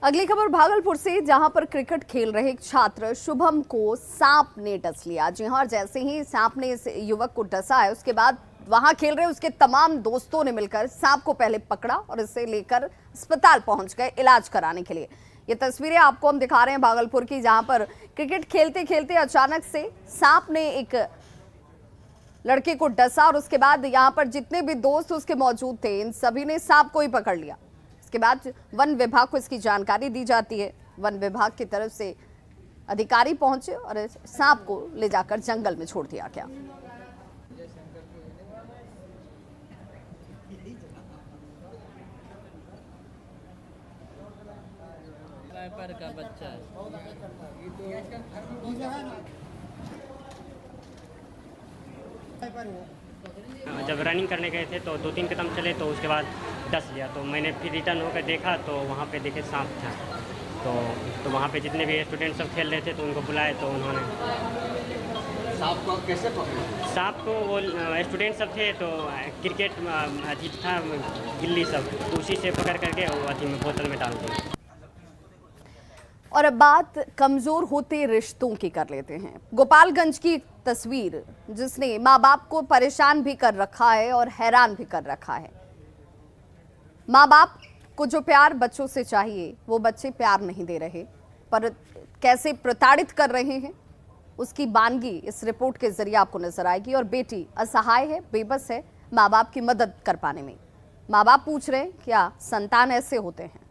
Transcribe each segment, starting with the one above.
अगली खबर भागलपुर से, जहां पर क्रिकेट खेल रहे एक छात्र शुभम को सांप ने डस लिया। जी हां, और जैसे ही सांप ने इस युवक को डसा है, उसके बाद वहां खेल रहे उसके तमाम दोस्तों ने मिलकर सांप को पहले पकड़ा और इसे लेकर अस्पताल पहुंच गए इलाज कराने के लिए। ये तस्वीरें आपको हम दिखा रहे हैं भागलपुर की, जहां पर क्रिकेट खेलते खेलते अचानक से सांप ने एक लड़के को डसा और उसके बाद यहाँ पर जितने भी दोस्त उसके मौजूद थे, इन सभी ने सांप को ही पकड़ लिया। इसके बाद वन विभाग को इसकी जानकारी दी जाती है। वन विभाग की तरफ से अधिकारी पहुंचे और इस सांप को ले जाकर जंगल में छोड़ दिया गया। पर का बच्चा है। जब रनिंग करने गए थे तो 2-3 कदम चले तो उसके बाद डस लिया, तो मैंने फिर रिटर्न होकर देखा तो वहाँ पे देखे सांप था। तो वहाँ पे जितने भी स्टूडेंट सब खेल रहे थे तो उनको बुलाए, तो उन्होंने सांप को कैसे पकड़े? सांप को वो स्टूडेंट सब थे तो क्रिकेट अथी था गिल्ली सब, तो उसी से पकड़ करके वो अथी में बोतल में डाल दिया। और अब बात कमजोर होते रिश्तों की कर लेते हैं। गोपालगंज की तस्वीर, जिसने माँ बाप को परेशान भी कर रखा है और हैरान भी कर रखा है। माँ बाप को जो प्यार बच्चों से चाहिए वो बच्चे प्यार नहीं दे रहे, पर कैसे प्रताड़ित कर रहे हैं उसकी बानगी इस रिपोर्ट के जरिए आपको नजर आएगी। और बेटी असहाय है, बेबस है माँ बाप की मदद कर पाने में। माँ बाप पूछ रहे हैं क्या संतान ऐसे होते हैं?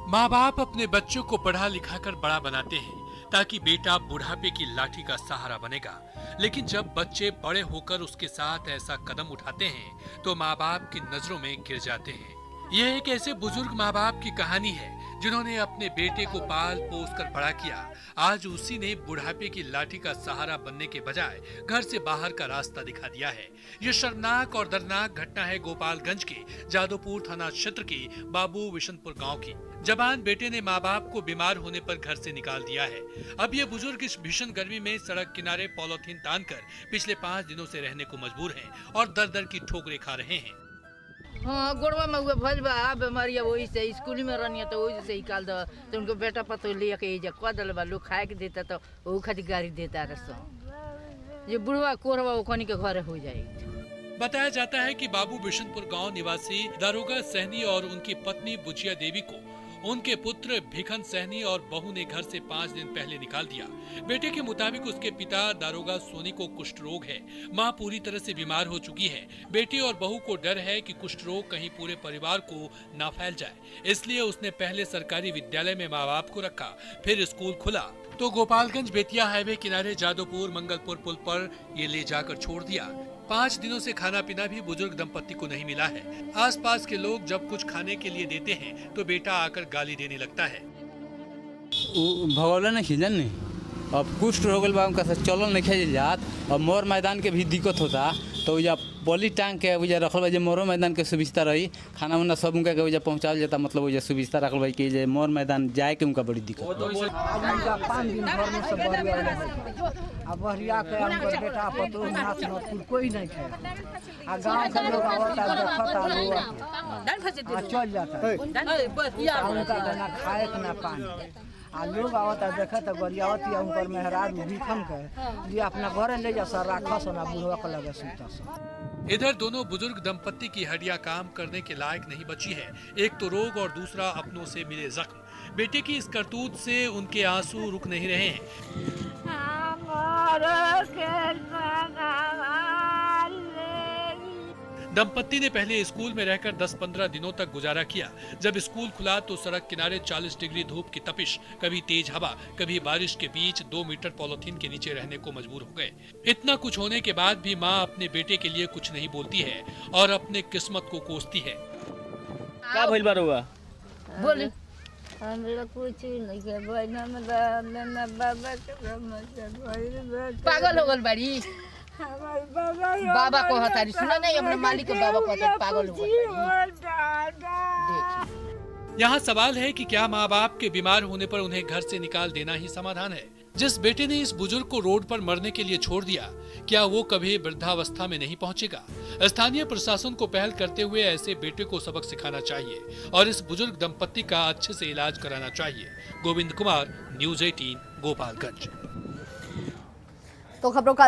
माँ बाप अपने बच्चों को पढ़ा लिखा कर बड़ा बनाते हैं ताकि बेटा बुढ़ापे की लाठी का सहारा बनेगा, लेकिन जब बच्चे बड़े होकर उसके साथ ऐसा कदम उठाते हैं तो माँ बाप की नजरों में गिर जाते हैं। यह एक ऐसे बुजुर्ग माँ बाप की कहानी है जिन्होंने अपने बेटे को पाल पोस कर बड़ा किया। आज उसी ने बुढ़ापे की लाठी का सहारा बनने के बजाय घर से बाहर का रास्ता दिखा दिया है। ये शर्मनाक और दर्दनाक घटना है गोपालगंज के जादोपुर थाना क्षेत्र के बाबू विशनपुर गांव की। जवान बेटे ने माँ बाप को बीमार होने पर घर से निकाल दिया है। अब ये बुजुर्ग इस भीषण गर्मी में सड़क किनारे पॉलीथीन तानकर पिछले 5 दिनों से रहने को मजबूर हैं और दर दर की ठोकरें खा रहे हैं। हाँ, गोड़वा में हुए भल बा बीमारिया, वही से स्कूल में रहनी तो वही से निकाल दो, तो उनको बेटा पतो ले के जा कह दल बा, लोग खाए के देता तो वो खातिर गाड़ी देता रसो। ये बुढ़वा कोरवा वो कनी के घर हो जाएगी। बताया जाता है कि बाबू बिशनपुर गांव निवासी दारोगा सहनी और उनकी पत्नी बुचिया देवी को उनके पुत्र भिखन सहनी और बहू ने घर से 5 दिन पहले निकाल दिया। बेटे के मुताबिक उसके पिता दारोगा सोनी को कुष्ठ रोग है। मां पूरी तरह से बीमार हो चुकी है। बेटे और बहू को डर है कि कुष्ठ रोग कहीं पूरे परिवार को ना फैल जाए, इसलिए उसने पहले सरकारी विद्यालय में माँ बाप को रखा, फिर स्कूल खुला तो गोपालगंज बेतिया हाईवे किनारे जादोपुर मंगलपुर पुल पर ये ले जाकर छोड़ दिया। 5 दिनों से खाना पीना भी बुजुर्ग दंपति को नहीं मिला है। आसपास के लोग जब कुछ खाने के लिए देते हैं तो बेटा आकर गाली देने लगता है। भगवान खिजन नहीं, अब कुष्ठ हो गल बा, उनका चलन नहीं खेल जात, और मोर मैदान के भी दिक्कत होता, तो वजह पॉली टांग के वजह रखल भाई मोरो मैदान के सुविधा रही, खाना वाना सब उनका के वजह पहुँचाल जाता, मतलब वजह सुविधा रखल भाई कि मोर मैदान जाए के उनका बड़ी दिक्कत। अब बहरिया के हमर बेटा पतो नाच नतपुर कोई नहीं है, आ गांव के लोग आवता देखता लोग आ चल जाता है, उनका ना खाए के ना पानी, आ लोग आवता देखता गरियावती उनकर मेहरार भीखम के लिए अपना घर ले जा सर राखस ना बुढ़वा के लगे सुतस। इधर दोनों बुजुर्ग दंपत्ति की हड्डियां काम करने के लायक नहीं बची है। एक तो रोग और दूसरा अपनों से मिले जख्म। बेटे की इस करतूत से उनके आंसू रुक नहीं रहे हैं। दंपत्ति ने पहले स्कूल में रहकर 10-15 दिनों तक गुजारा किया। जब स्कूल खुला तो सड़क किनारे 40 डिग्री धूप की तपिश, कभी तेज हवा, कभी बारिश के बीच 2 मीटर पॉलीथीन के नीचे रहने को मजबूर हो गए। इतना कुछ होने के बाद भी माँ अपने बेटे के लिए कुछ नहीं बोलती है और अपने किस्मत को कोसती है। क्या भइल बा रउआ? बोली हमरा कुछ नहीं के बहना में बाबा के पागल हो गल बाड़ी। बाबा को हतारी सुना नहीं, अपने मालिक के बाबा को पागल हो गई। यहाँ सवाल है कि क्या माँ बाप के बीमार होने पर उन्हें घर से निकाल देना ही समाधान है? जिस बेटे ने इस बुजुर्ग को रोड पर मरने के लिए छोड़ दिया, क्या वो कभी वृद्धावस्था में नहीं पहुंचेगा? स्थानीय प्रशासन को पहल करते हुए ऐसे बेटे को सबक सिखाना चाहिए और इस बुजुर्ग दंपत्ति का अच्छे से इलाज कराना चाहिए। गोविंद कुमार, न्यूज़ 18, गोपालगंज। तो खबरों का